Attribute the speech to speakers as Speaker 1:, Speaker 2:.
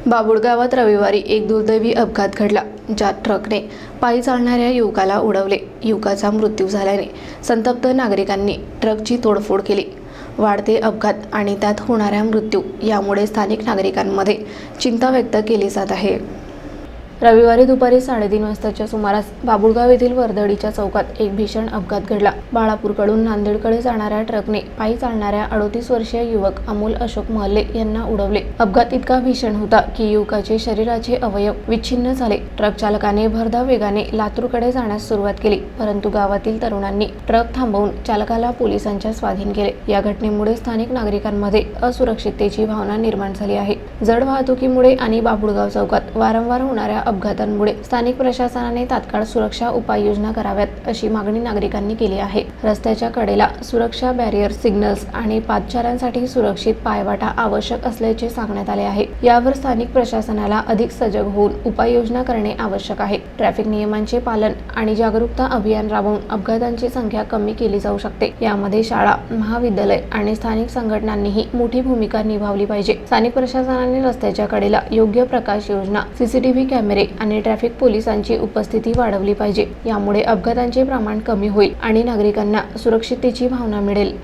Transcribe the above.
Speaker 1: बाबुळ गावात रविवारी एक दुर्दैवी अपघात घडला, ज्यात ट्रकने पायी चालणाऱ्या युवकाला उडवले। युवकाचा मृत्यू झाल्याने संतप्त नागरिकांनी ट्रकची तोडफोड केली। वाढते अपघात आणि त्यात होणाऱ्या मृत्यू यामुळे स्थानिक नागरिकांमध्ये चिंता व्यक्त केली जात आहे। रविवारी दुपारी 3:30 वाजताच्या सुमारास बाबुळगाव येथील वर्दळीच्या चौकात एक भीषण अपघात घडला। बाळापूरकडून नांदेडकडे जाणाऱ्या ट्रकने पायी चालणाऱ्या 38 वर्षीय युवक अमोल अशोक महल्ले यांना उडवले। अपघात इतका भीषण होता की युवकाचे शरीराचे अवयव विच्छिन्न झाले। ट्रक चालकाने भरधाव वेगाने लातूरकडे जाण्यास सुरुवात केली, परंतु गावातील तरुणांनी ट्रक थांबवून चालकाला पोलिसांच्या स्वाधीन केले। या घटनेमुळे स्थानिक नागरिकांमध्ये असुरक्षिततेची भावना निर्माण झाली आहे। जड वाहतुकीमुळे आणि बाबुळगाव चौकात वारंवार होणाऱ्या अपघातांमुळे स्थानिक प्रशासनाने तात्काळ सुरक्षा उपाययोजना कराव्यात अशी मागणी नागरिकांनी केली आहे। रस्त्याच्या कडेला सुरक्षा बॅरियर, सिग्नल्स आणि पादचाऱ्यांसाठी सुरक्षित पायवाटा आवश्यक असल्याचे सांगण्यात आले आहे। यावर स्थानिक प्रशासनाला अधिक सजग होऊन उपाययोजना करणे आवश्यक आहे। ट्रॅफिक नियमांचे पालन आणि जागरूकता अभियान राबवून अपघातांची संख्या कमी केली जाऊ शकते। यामध्ये शाळा, महाविद्यालय आणि स्थानिक संघटनांनीही मोठी भूमिका निभावली पाहिजे। स्थानिक प्रशासनाने रस्त्याच्या कडेला योग्य प्रकाश योजना, सीसीटीव्ही कॅमेरे आणि ट्रॅफिक पोलिसांची उपस्थिती वाढवली पाहिजे। यामुळे अपघातांचे प्रमाण कमी होईल आणि नागरिकांना सुरक्षिततेची भावना मिळेल।